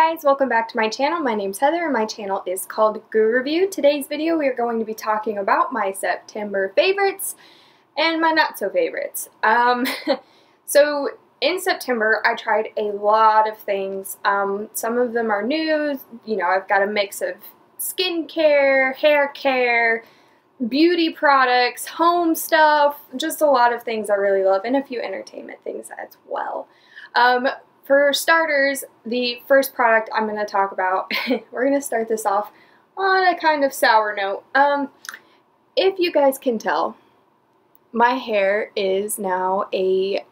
guys, welcome back to my channel. My name's Heather and my channel is called Guru Review. Today's video we are going to be talking about my September favorites and my not so favorites. So in September I tried a lot of things. Some of them are new, you know, I've got a mix of skincare, hair care, beauty products, home stuff, just a lot of things I really love, and a few entertainment things as well. For starters, the first product I'm going to talk about, we're going to start this off on a kind of sour note. If you guys can tell, my hair is now a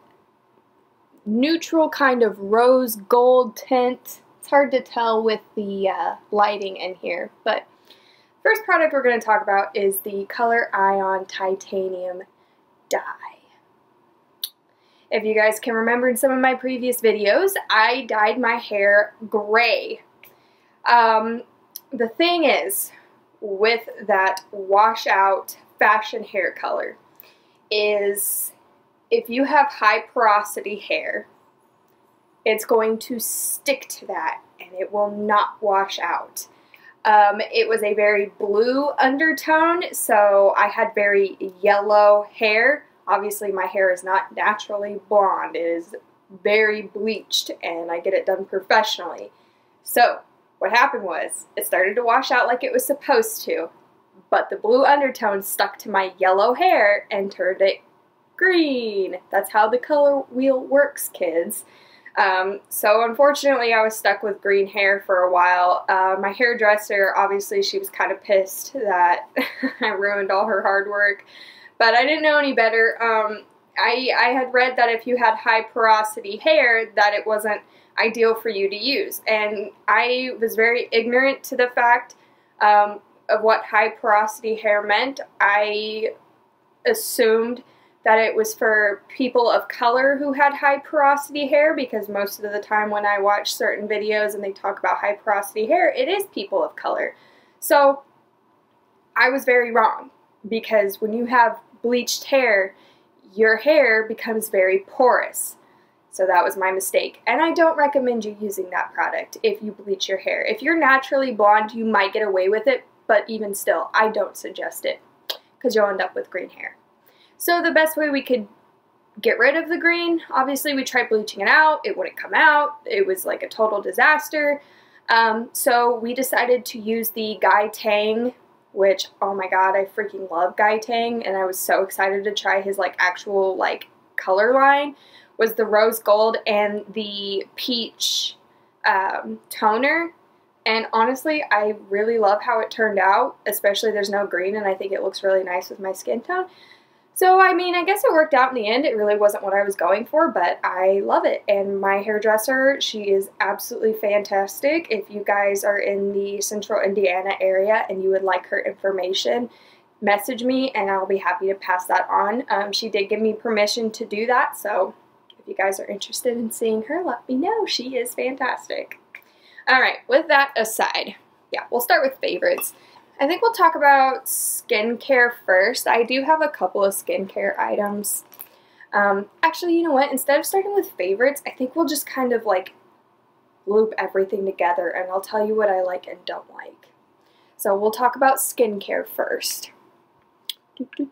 neutral kind of rose gold tint. It's hard to tell with the lighting in here, but first product we're going to talk about is the Color Ion Titanium Dye. If you guys can remember in some of my previous videos, I dyed my hair gray. The thing is, with that washout fashion hair color, is if you have high porosity hair, it's going to stick to that and it will not wash out. It was a very blue undertone, so I had very yellow hair. Obviously my hair is not naturally blonde, it is very bleached and I get it done professionally. So what happened was it started to wash out like it was supposed to, but the blue undertone stuck to my yellow hair and turned it green. That's how the color wheel works, kids. So unfortunately I was stuck with green hair for a while. My hairdresser, obviously she was kind of pissed that I ruined all her hard work. But I didn't know any better. I had read that if you had high porosity hair that it wasn't ideal for you to use. And I was very ignorant to the fact of what high porosity hair meant. I assumed that it was for people of color who had high porosity hair, because most of the time when I watch certain videos and they talk about high porosity hair, it is people of color. So I was very wrong, because when you have bleached hair, your hair becomes very porous. So that was my mistake. And I don't recommend you using that product if you bleach your hair. If you're naturally blonde, you might get away with it, but even still, I don't suggest it, because you'll end up with green hair. So the best way we could get rid of the green, obviously we tried bleaching it out, it wouldn't come out, it was like a total disaster. So we decided to use the Guy Tang, which, oh my god, I freaking love Guy Tang, and I was so excited to try his like actual like color line, was the rose gold and the peach toner. And honestly, I really love how it turned out, especially there's no green, and I think it looks really nice with my skin tone. So, I mean, I guess it worked out in the end. It really wasn't what I was going for, but I love it. And my hairdresser, she is absolutely fantastic. If you guys are in the central Indiana area and you would like her information, message me and I'll be happy to pass that on. She did give me permission to do that, so if you guys are interested in seeing her, let me know. She is fantastic. Alright, with that aside, yeah, we'll start with favorites. I think we'll talk about skincare first. I do have a couple of skincare items. Actually, you know what? Instead of starting with favorites, I think we'll just kind of like loop everything together and I'll tell you what I like and don't like. So we'll talk about skincare first. Okay,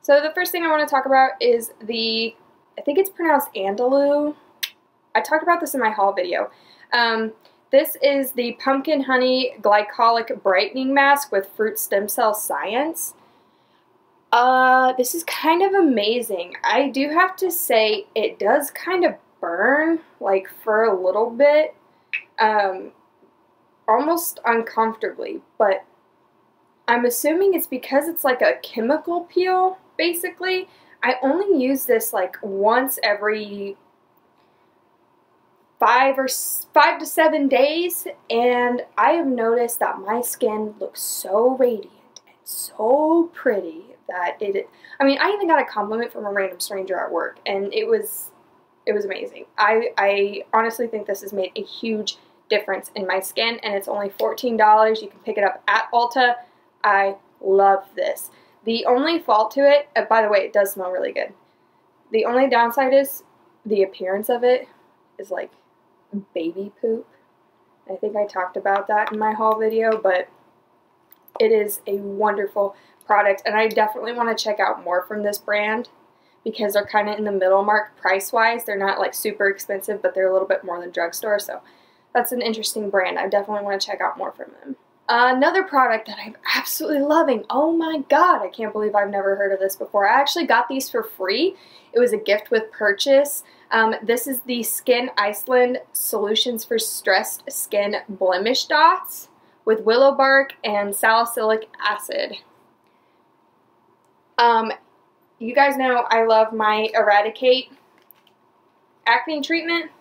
so the first thing I want to talk about is the, I think it's pronounced Andalou. I talked about this in my haul video. This is the Pumpkin Honey Glycolic Brightening Mask with Fruit Stem Cell Science. This is kind of amazing. I do have to say it does kind of burn, like for a little bit, almost uncomfortably, but I'm assuming it's because it's like a chemical peel, basically. I only use this like once every 5 to 7 days, and I have noticed that my skin looks so radiant and so pretty that I mean, I even got a compliment from a random stranger at work, and it was amazing. I honestly think this has made a huge difference in my skin, and it's only $14. You can pick it up at Ulta. I love this. The only fault to it, by the way, it does smell really good. The only downside is the appearance of it is like baby poop. I think I talked about that in my haul video, but it is a wonderful product, and I definitely want to check out more from this brand because they're kind of in the middle mark price-wise. They're not like super expensive, but they're a little bit more than drugstore, so that's an interesting brand. I definitely want to check out more from them. Another product that I'm absolutely loving. Oh my god, I can't believe I've never heard of this before. I actually got these for free. It was a gift with purchase. This is the Skyn Iceland Solutions for Stressed Skin Blemish Dots with willow bark and salicylic acid. You guys know I love my Eradicate acne treatment.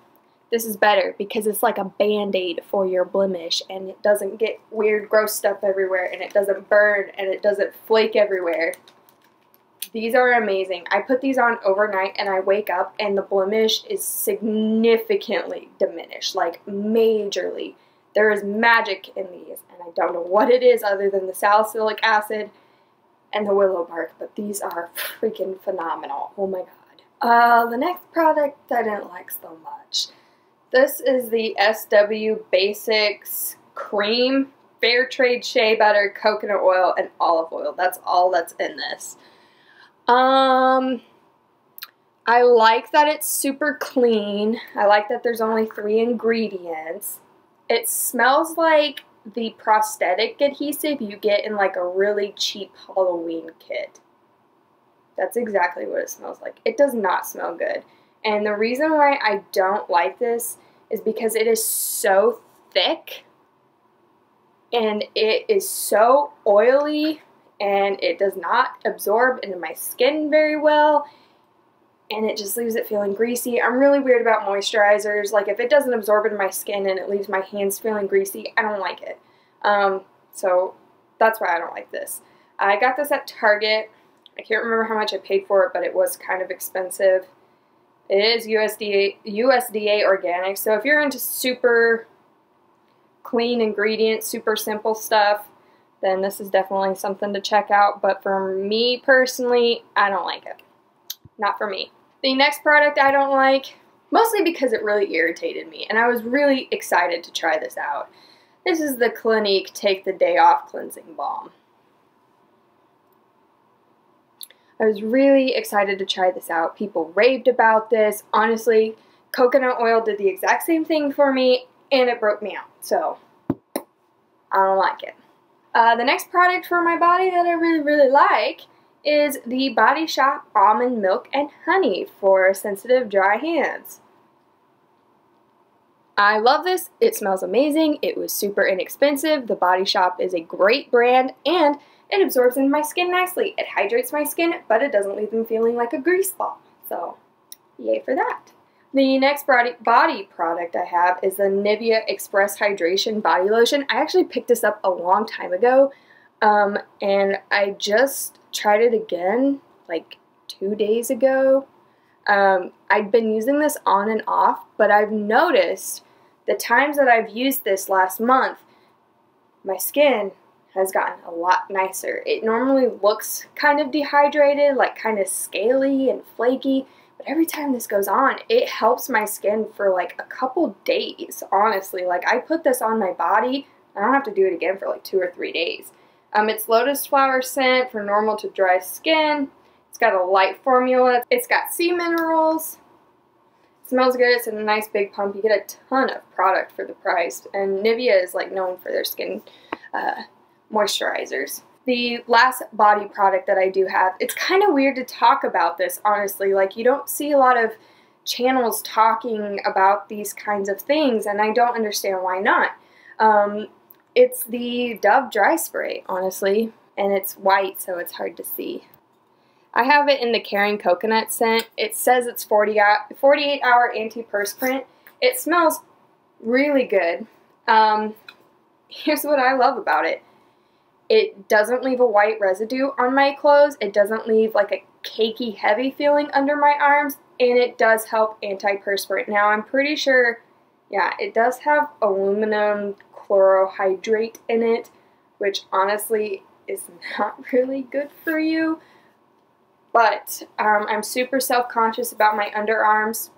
This is better because it's like a band-aid for your blemish, and it doesn't get weird gross stuff everywhere, and it doesn't burn, and it doesn't flake everywhere. These are amazing. I put these on overnight and I wake up and the blemish is significantly diminished, like majorly. There is magic in these, and I don't know what it is other than the salicylic acid and the willow bark, but these are freaking phenomenal. Oh my god. The next product I didn't like so much. This is the SW Basics Cream, Fair Trade Shea Butter, Coconut Oil, and Olive Oil. That's all that's in this. I like that it's super clean. I like that there's only 3 ingredients. It smells like the prosthetic adhesive you get in like a really cheap Halloween kit. That's exactly what it smells like. It does not smell good. And the reason why I don't like this is because it is so thick and it is so oily and it does not absorb into my skin very well, and it just leaves it feeling greasy. I'm really weird about moisturizers. Like if it doesn't absorb into my skin and it leaves my hands feeling greasy, I don't like it. So that's why I don't like this. I got this at Target. I can't remember how much I paid for it, but it was kind of expensive. It is USDA organic, so if you're into super clean ingredients, super simple stuff, then this is definitely something to check out. But for me personally, I don't like it. Not for me. The next product I don't like, mostly because it really irritated me, and I was really excited to try this out. This is the Clinique Take the Day Off Cleansing Balm. I was really excited to try this out. People raved about this. Honestly, coconut oil did the exact same thing for me, and it broke me out. So, I don't like it. The next product for my body that I really like is the Body Shop Almond Milk and Honey for sensitive dry hands. I love this. It smells amazing. It was super inexpensive. The Body Shop is a great brand, and it absorbs into my skin nicely. It hydrates my skin, but it doesn't leave them feeling like a grease ball. So, yay for that. The next body product I have is the Nivea Express Hydration Body Lotion. I actually picked this up a long time ago, and I just tried it again like 2 days ago. I've been using this on and off, but I've noticed the times that I've used this last month, my skin has gotten a lot nicer. It normally looks kind of dehydrated, like kind of scaly and flaky, but every time this goes on, it helps my skin for like a couple days, honestly. Like I put this on my body, I don't have to do it again for like 2 or 3 days. It's lotus flower scent for normal to dry skin. It's got a light formula. It's got sea minerals. It smells good. It's in a nice big pump. You get a ton of product for the price. And Nivea is like known for their skin moisturizers. The last body product that I do have, it's kind of weird to talk about this, honestly. Like you don't see a lot of channels talking about these kinds of things, and I don't understand why not. It's the Dove Dry Spray, honestly, and it's white, so it's hard to see. I have it in the Caring Coconut scent. It says it's 48-hour antiperspirant. It smells really good. Here's what I love about it. It doesn't leave a white residue on my clothes. It doesn't leave like a cakey, heavy feeling under my arms, and it does help antiperspirant. Now, I'm pretty sure, yeah, it does have aluminum chlorohydrate in it, which honestly is not really good for you. But I'm super self-conscious about my underarms,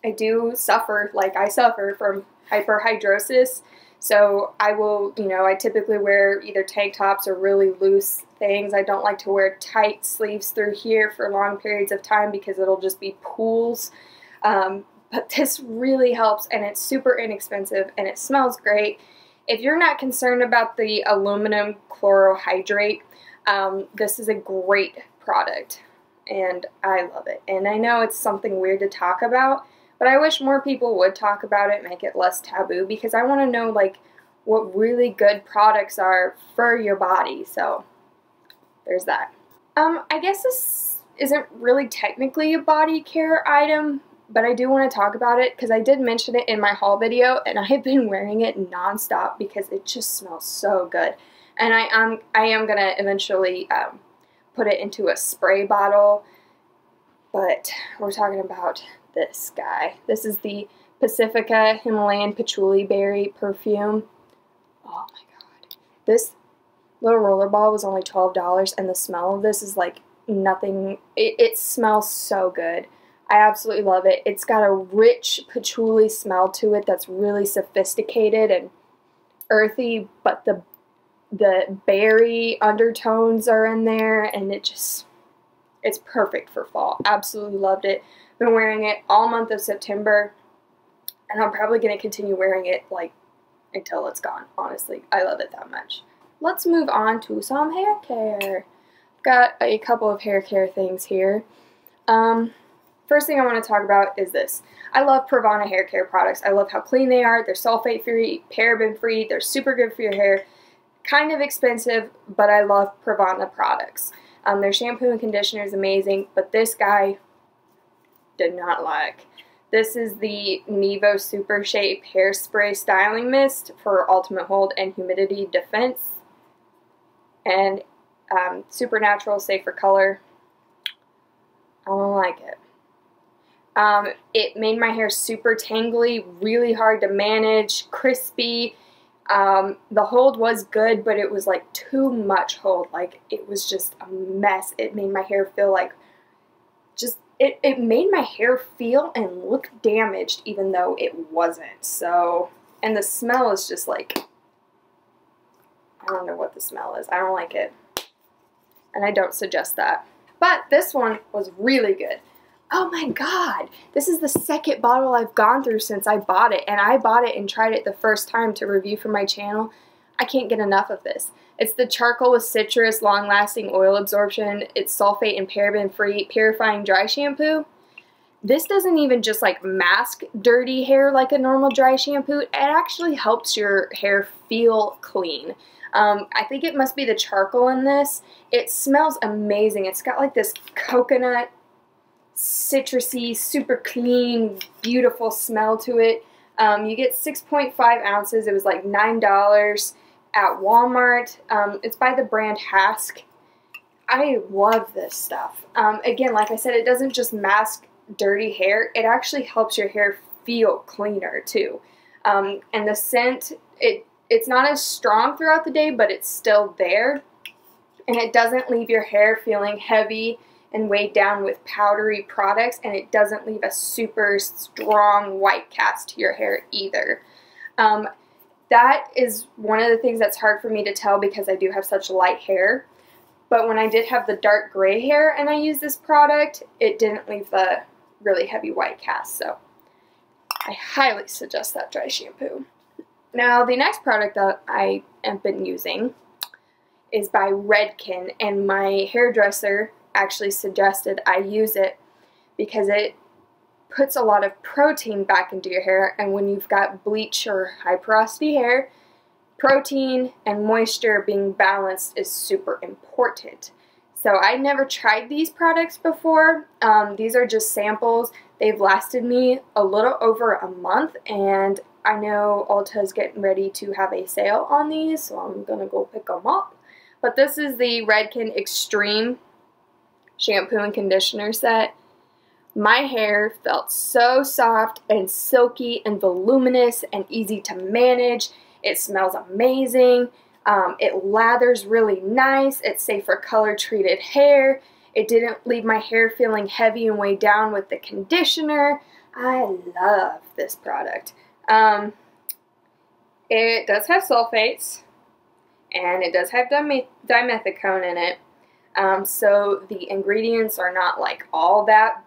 I do suffer, like I suffer from hyperhidrosis. So I will, you know, I typically wear either tank tops or really loose things. I don't like to wear tight sleeves through here for long periods of time because it'll just be pools. But this really helps, and it's super inexpensive, and it smells great. If you're not concerned about the aluminum chlorohydrate, this is a great product, and I love it. And I know it's something weird to talk about, but I wish more people would talk about it, make it less taboo, because I want to know, like, what really good products are for your body. So there's that. I guess this isn't really technically a body care item, but I do want to talk about it because I did mention it in my haul video, and I've been wearing it nonstop because it just smells so good. And I am going to eventually put it into a spray bottle, but we're talking about this guy. This is the Pacifica Himalayan Patchouli Berry perfume. Oh my god. This little roller ball was only $12, and the smell of this is like nothing. It smells so good. I absolutely love it. It's got a rich patchouli smell to it that's really sophisticated and earthy, but the berry undertones are in there, and it's perfect for fall. Absolutely loved it. Been wearing it all month of September, and I'm probably going to continue wearing it like until it's gone, honestly. I love it that much. Let's move on to some hair care. Got a couple of hair care things here. First thing I want to talk about is this. I love Pravana hair care products. I love how clean they are. They're sulfate free, paraben free. They're super good for your hair. Kind of expensive, but I love Pravana products. Their shampoo and conditioner is amazing, but this guy did not like. This is the Nevo Super Shape Hairspray Styling Mist for Ultimate Hold and Humidity Defense. And super natural, safe for color. I don't like it. It made my hair super tangly, really hard to manage, crispy. The hold was good, but it was like too much hold. Like, it was just a mess. It made my hair feel like it made my hair feel and look damaged, even though it wasn't. So, and the smell is just like, I don't know what the smell is. I don't like it. And I don't suggest that. But this one was really good. Oh my god, this is the second bottle I've gone through since I bought it, and I bought it and tried it the first time to review for my channel. I can't get enough of this. It's the charcoal with citrus, long-lasting oil absorption. It's sulfate and paraben-free, purifying dry shampoo. This doesn't even just like mask dirty hair like a normal dry shampoo. It actually helps your hair feel clean. I think it must be the charcoal in this. It smells amazing. It's got like this coconut, citrusy, super clean, beautiful smell to it. You get 6.5 ounces. It was like $9 at Walmart. It's by the brand Hask. I love this stuff. Again, like I said, it doesn't just mask dirty hair. It actually helps your hair feel cleaner too. And the scent, it's not as strong throughout the day, but it's still there. And it doesn't leave your hair feeling heavy and weighed down with powdery products, and it doesn't leave a super strong white cast to your hair either. That is one of the things that's hard for me to tell because I do have such light hair. But when I did have the dark gray hair and I used this product, it didn't leave the really heavy white cast. So I highly suggest that dry shampoo. Now the next product that I have been using is by Redken, and my hairdresser actually suggested I use it because it puts a lot of protein back into your hair, and when you've got bleach or high porosity hair, protein and moisture being balanced is super important. So I never tried these products before. These are just samples. They've lasted me a little over a month, and I know Ulta's getting ready to have a sale on these, so I'm gonna go pick them up. But this is the Redken Extreme shampoo and conditioner set. My hair felt so soft and silky and voluminous and easy to manage. It smells amazing. It lathers really nice. It's safe for color treated hair. It didn't leave my hair feeling heavy and weighed down with the conditioner. I love this product. It does have sulfates, and it does have dimethicone in it. So the ingredients are not like all that,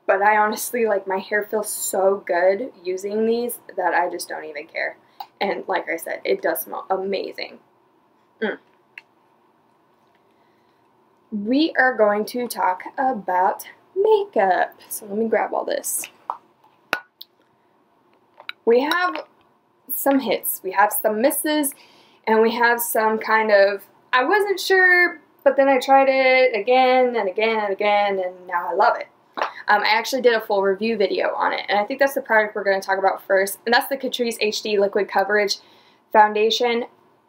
but I honestly, like, my hair feels so good using these that I just don't even care. And like I said, it does smell amazing. We are going to talk about makeup. So let me grab all this. We have some hits, we have some misses, and we have some kind of, I wasn't sure, but then I tried it again and again and again, and now I love it. I actually did a full review video on it, and I think that's the product we're going to talk about first, and that's the Catrice HD Liquid Coverage Foundation.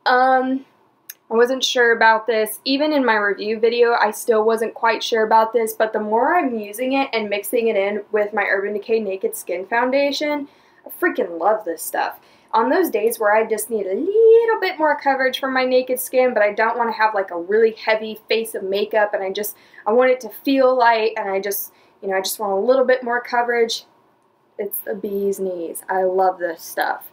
I wasn't sure about this. Even in my review video, I still wasn't quite sure about this, but the more I'm using it and mixing it in with my Urban Decay Naked Skin Foundation, I freaking love this stuff. On those days where I just need a little bit more coverage for my naked skin, but I don't want to have like a really heavy face of makeup, and I want it to feel light, and I just want a little bit more coverage, it's the bee's knees. I love this stuff.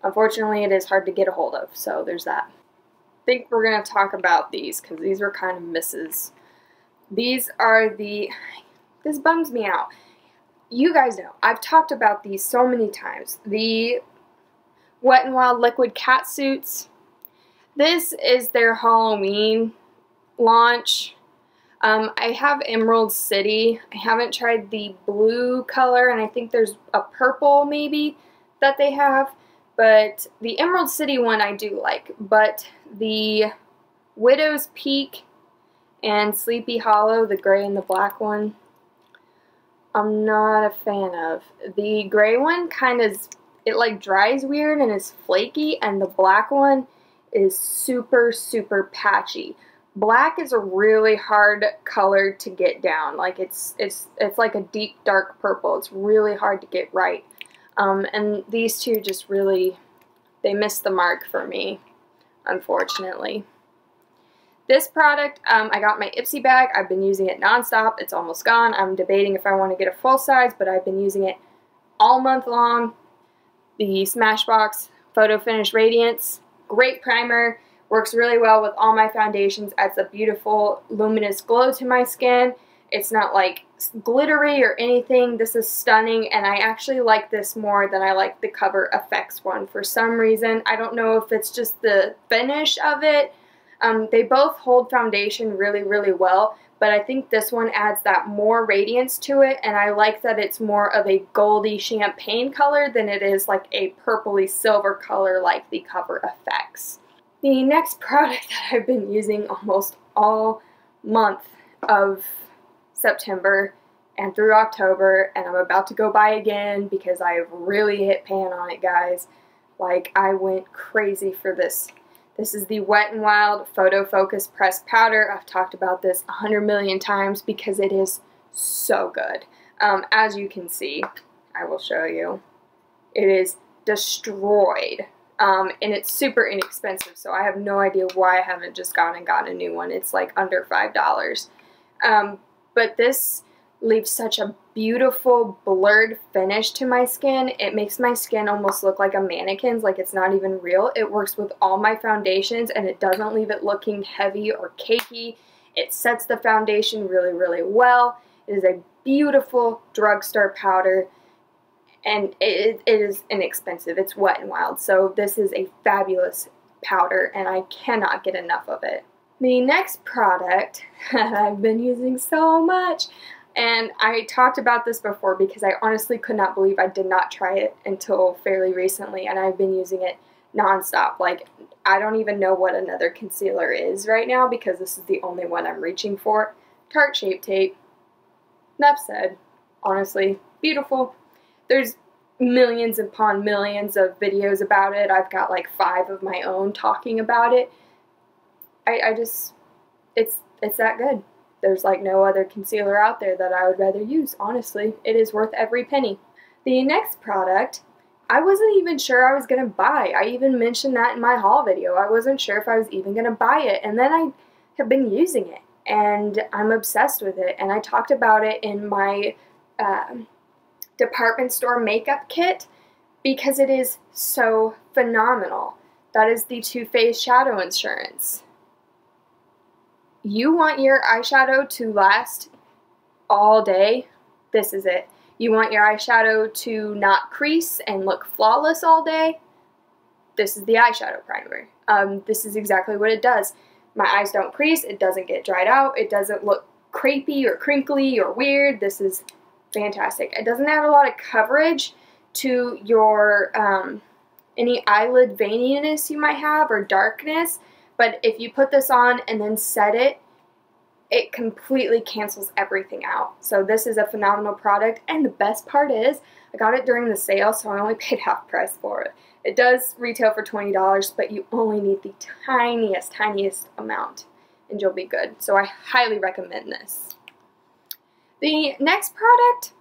Unfortunately, it is hard to get a hold of, so there's that. I think we're going to talk about these because these were kind of misses. These are this bums me out. You guys know, I've talked about these so many times. The Wet n Wild Liquid Catsuits. This is their Halloween launch. I have Emerald City. I haven't tried the blue color, and I think there's a purple maybe that they have. But the Emerald City one I do like. But the Widow's Peak and Sleepy Hollow, the gray and the black one, I'm not a fan of. The gray one kind of, it like dries weird and is flaky, and the black one is super, super patchy. Black is a really hard color to get down. Like it's like a deep dark purple. It's really hard to get right. And these two just really, they missed the mark for me, unfortunately. This product, I got my Ipsy bag. I've been using it nonstop. It's almost gone. I'm debating if I want to get a full size, but I've been using it all month long. The Smashbox Photofinish Radiance, great primer, works really well with all my foundations, adds a beautiful luminous glow to my skin. It's not like glittery or anything. This is stunning, and I actually like this more than I like the Cover FX one for some reason. I don't know if it's just the finish of it. They both hold foundation really, really well, but I think this one adds that more radiance to it, and I like that it's more of a goldy champagne color than it is like a purpley silver color like the Cover FX. The next product that I've been using almost all month of September and through October, and I'm about to go buy again because I have really hit pan on it, guys. Like, I went crazy for this. This is the Wet n Wild Photofocus Pressed Powder. I've talked about this 100 million times because it is so good. As you can see, I will show you, it is destroyed. And it's super inexpensive, so I have no idea why I haven't just gone and gotten a new one. It's like under $5. But this leaves such a beautiful blurred finish to my skin. It makes my skin almost look like a mannequin's, like it's not even real. It works with all my foundations, and it doesn't leave it looking heavy or cakey. It sets the foundation really, really well. It is a beautiful drugstore powder, and it is inexpensive. It's Wet n Wild, so this is a fabulous powder, and I cannot get enough of it. The next product that I've been using so much, and I talked about this before because I honestly could not believe I did not try it until fairly recently, and I've been using it nonstop. Like, I don't even know what another concealer is right now because this is the only one I'm reaching for. Tarte Shape Tape. Enough said. Honestly, beautiful. There's millions upon millions of videos about it. I've got like 5 of my own talking about it. It's that good. There's like no other concealer out there that I would rather use, honestly. It is worth every penny. The next product, I wasn't even sure I was going to buy. I even mentioned that in my haul video. I wasn't sure if I was even going to buy it, and then I have been using it, and I'm obsessed with it, and I talked about it in my department store makeup kit because it is so phenomenal. That is the Too Faced Shadow Insurance. You want your eyeshadow to last all day? This is it. You want your eyeshadow to not crease and look flawless all day? This is the eyeshadow primer. This is exactly what it does. My eyes don't crease, it doesn't get dried out, it doesn't look crepey or crinkly or weird. This is fantastic. It doesn't add a lot of coverage to your any eyelid veininess you might have or darkness, but if you put this on and then set it, it completely cancels everything out. So this is a phenomenal product, and the best part is I got it during the sale, so I only paid half price for it. It does retail for $20, but you only need the tiniest amount and you'll be good. So I highly recommend this. The next product,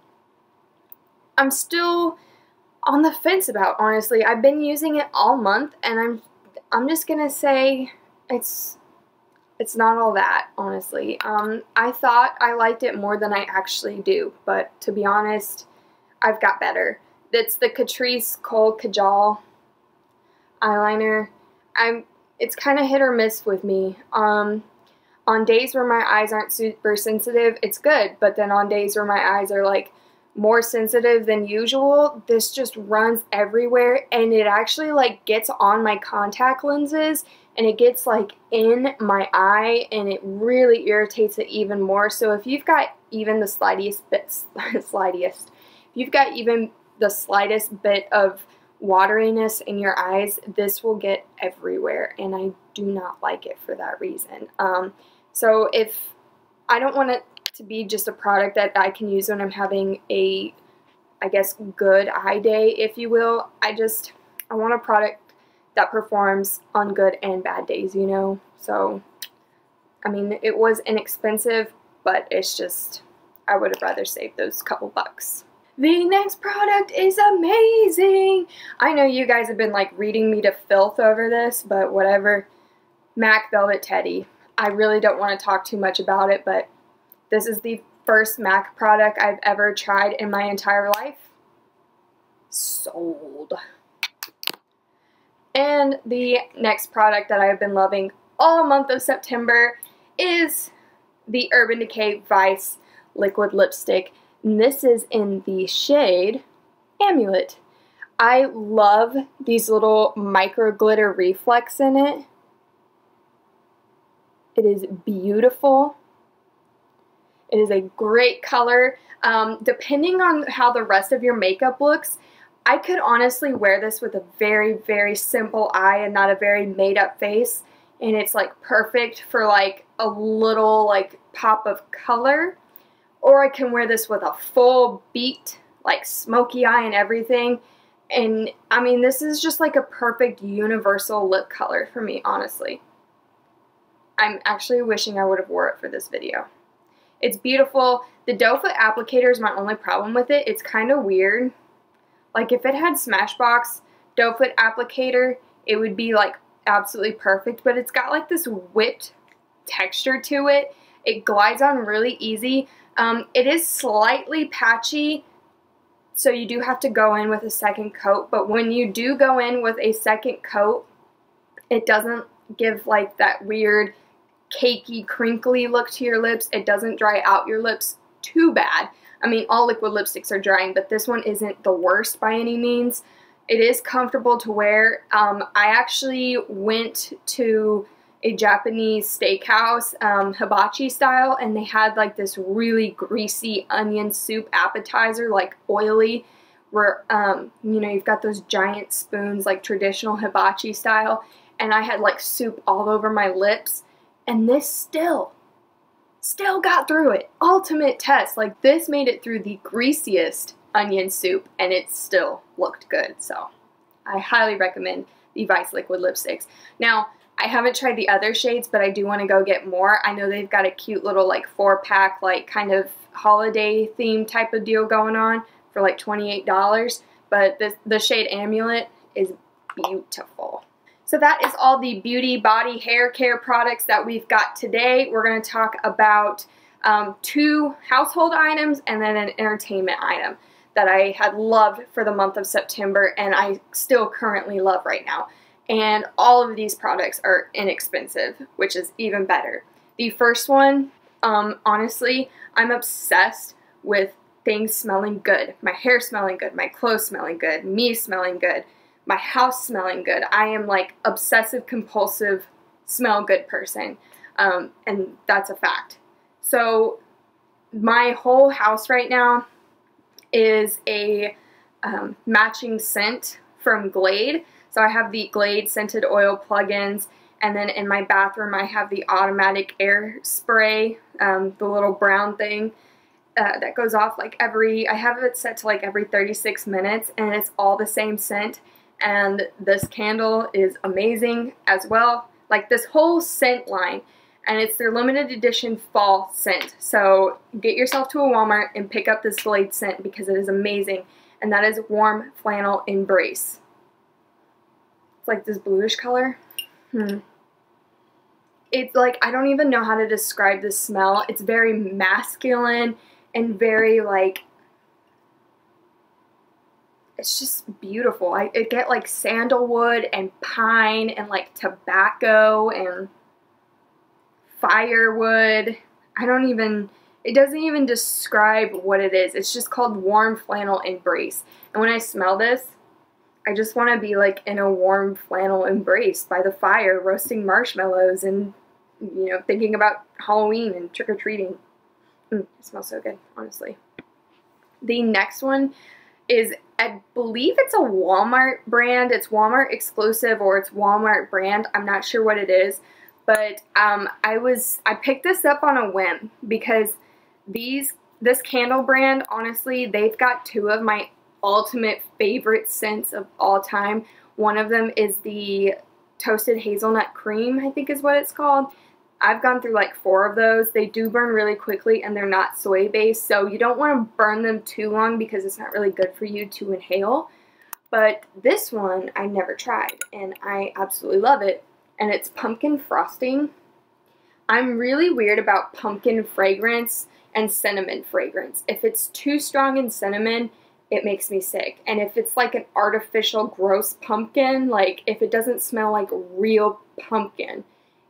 I'm still on the fence about, honestly. I've been using it all month, and I'm just gonna say it's not all that, honestly. I thought I liked it more than I actually do, but to be honest, I've got better. It's the Catrice Kohl Kajal eyeliner. It's kind of hit or miss with me. On days where my eyes aren't super sensitive, it's good, but then on days where my eyes are like more sensitive than usual, this just runs everywhere, and it actually like gets on my contact lenses, and it gets like in my eye, and it really irritates it even more. So if you've got even the slightest bit of wateriness in your eyes, this will get everywhere, and I do not like it for that reason. So if I don't want it to be just a product that I can use when I'm having a, I guess, good eye day, if you will, I want a product that performs on good and bad days, you know? So, I mean, it was inexpensive, but it's just, I would have rather saved those couple bucks. The next product is amazing! I know you guys have been like reading me to filth over this, but whatever. MAC Velvet Teddy. I really don't want to talk too much about it, but this is the first MAC product I've ever tried in my entire life. Sold. And the next product that I've been loving all month of September is the Urban Decay Vice Liquid Lipstick. And this is in the shade Amulet. I love these little micro glitter reflex in it. It is beautiful. It is a great color. Depending on how the rest of your makeup looks, I could honestly wear this with a very simple eye and not a very made up face, and it's like perfect for like a little like pop of color. Or I can wear this with a full beat, like smoky eye and everything. And I mean, this is just like a perfect universal lip color for me, honestly. I'm actually wishing I would have wore it for this video. It's beautiful. The doe foot applicator is my only problem with it. It's kind of weird. Like if it had Smashbox doe foot applicator, it would be like absolutely perfect, but it's got like this whipped texture to it. It glides on really easy. It is slightly patchy, so you do have to go in with a second coat, but when you do go in with a second coat, it doesn't give like that weird cakey, crinkly look to your lips. It doesn't dry out your lips too bad. I mean, all liquid lipsticks are drying, but this one isn't the worst by any means. It is comfortable to wear. I actually went to a Japanese steakhouse, hibachi style, and they had like this really greasy onion soup appetizer, like oily, where, you know, you've got those giant spoons, like traditional hibachi style, and I had like soup all over my lips, and this still got through it. Ultimate test. Like, this made it through the greasiest onion soup, and it still looked good. So I highly recommend the Vice Liquid Lipsticks. Now, I haven't tried the other shades, but I do want to go get more. I know they've got a cute little like 4-pack, like kind of holiday theme type of deal going on for like $28. But the shade Amulet is beautiful. So that is all the beauty, body, hair care products that we've got today. We're going to talk about 2 household items and then an entertainment item. that I had loved for the month of September and I still currently love right now. And all of these products are inexpensive, which is even better. The first one, honestly, I'm obsessed with things smelling good. My hair smelling good, my clothes smelling good, me smelling good, my house smelling good. I am like obsessive compulsive smell good person, and that's a fact. So my whole house right now is a matching scent from Glade. So I have the Glade scented oil plugins, and then in my bathroom I have the automatic air spray, the little brown thing that goes off like I have it set to like every 36 minutes, and it's all the same scent. And this candle is amazing as well. Like this whole scent line, and it's their limited edition fall scent. So get yourself to a Walmart and pick up this Glade scent because it is amazing. And that is Warm Flannel Embrace. It's like this bluish color. It's like, I don't even know how to describe this smell. It's very masculine and very like, it's just beautiful. I get like sandalwood and pine and like tobacco and firewood. It doesn't even describe what it is. It's just called Warm Flannel Embrace. And when I smell this, I just want to be like in a warm flannel embrace by the fire, roasting marshmallows and, you know, thinking about Halloween and trick-or-treating. It smells so good, honestly. The next one is, I believe it's a Walmart brand. It's Walmart exclusive or it's Walmart brand. I'm not sure what it is. But I picked this up on a whim because this candle brand, honestly, they've got two of my ultimate favorite scents of all time. One of them is the Toasted Hazelnut Cream, I think is what it's called. I've gone through like 4 of those. They do burn really quickly and they're not soy based, so you don't want to burn them too long because it's not really good for you to inhale. But this one I never tried and I absolutely love it, and it's pumpkin frosting. I'm really weird about pumpkin fragrance and cinnamon fragrance. If it's too strong in cinnamon, it makes me sick. And if it's like an artificial gross pumpkin, like if it doesn't smell like real pumpkin,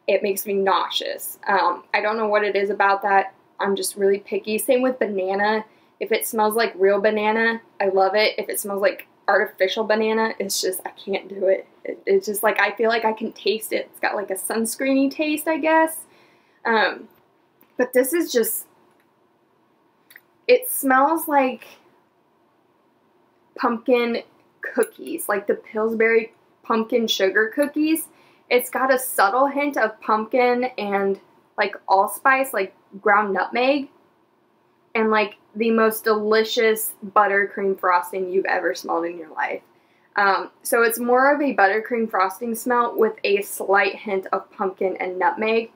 it makes me nauseous. I don't know what it is about that. I'm just really picky. Same with banana. If it smells like real banana, I love it. If it smells like artificial banana, it's just, I can't do it. It's just like, I feel like I can taste it. It's got like a sunscreeny taste, I guess. But this is just, it smells like pumpkin cookies, like the Pillsbury pumpkin sugar cookies. It's got a subtle hint of pumpkin and like allspice, like ground nutmeg, and like the most delicious buttercream frosting you've ever smelled in your life. So it's more of a buttercream frosting smell with a slight hint of pumpkin and nutmeg.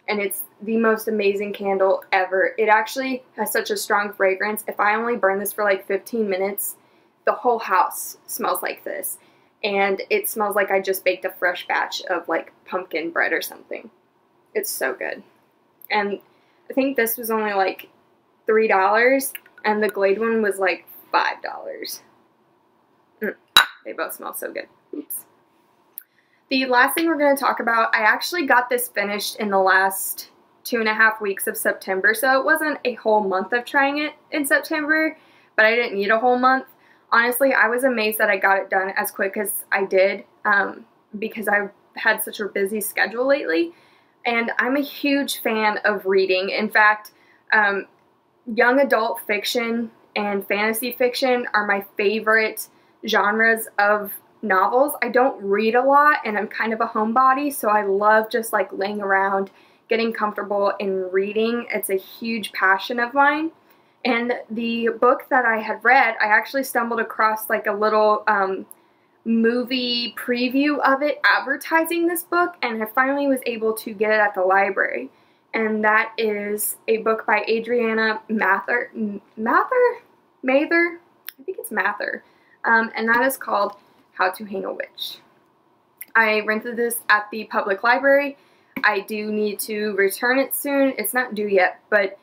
And it's the most amazing candle ever. It actually has such a strong fragrance. If I only burn this for like 15 minutes, the whole house smells like this. And it smells like I just baked a fresh batch of like pumpkin bread or something. It's so good. And I think this was only like $3 and the Glade one was like $5. They both smell so good. Oops. The last thing we're going to talk about, I actually got this finished in the last 2.5 weeks of September, so it wasn't a whole month of trying it in September, but I didn't need a whole month. Honestly, I was amazed that I got it done as quick as I did, because I've had such a busy schedule lately, and I'm a huge fan of reading. In fact, young adult fiction and fantasy fiction are my favorite genres of novels. I don't read a lot and I'm kind of a homebody, so I love just like laying around, getting comfortable and reading. It's a huge passion of mine. And the book that I had read, I actually stumbled across like a little movie preview of it advertising this book, and I finally was able to get it at the library. And that is a book by Adriana Mather? I think it's Mather. And that is called How to Hang a Witch. I rented this at the public library. I do need to return it soon. It's not due yet, but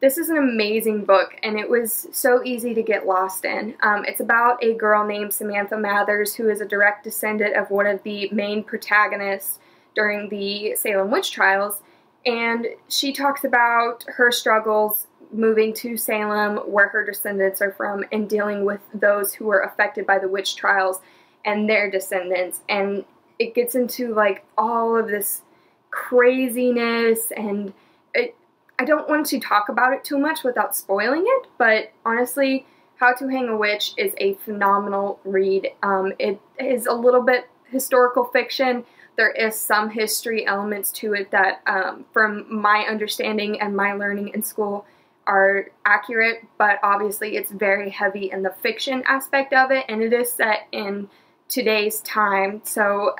This is an amazing book, and it was so easy to get lost in. It's about a girl named Samantha Mathers, who is a direct descendant of one of the main protagonists during the Salem witch trials, and she talks about her struggles moving to Salem, where her descendants are from, and dealing with those who were affected by the witch trials and their descendants. And it gets into like all of this craziness, and I don't want to talk about it too much without spoiling it, but honestly, How to Hang a Witch is a phenomenal read. It is a little bit historical fiction. There is some history elements to it that, from my understanding and my learning in school, are accurate, but obviously it's very heavy in the fiction aspect of it, and it is set in today's time, so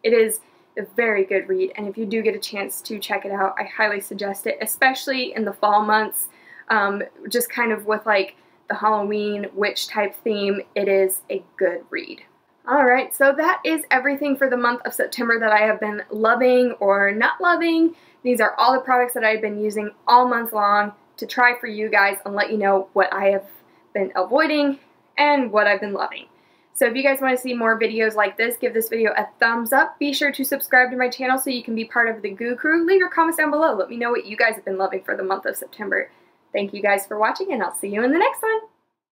it is a very good read, and if you do get a chance to check it out, I highly suggest it, especially in the fall months, just kind of with like the Halloween witch type theme. It is a good read. Alright, so that is everything for the month of September that I have been loving or not loving. These are all the products that I've been using all month long to try for you guys and let you know what I have been avoiding and what I've been loving. So if you guys want to see more videos like this, give this video a thumbs up. Be sure to subscribe to my channel so you can be part of the Goo Crew. Leave your comments down below. Let me know what you guys have been loving for the month of September. Thank you guys for watching, and I'll see you in the next one.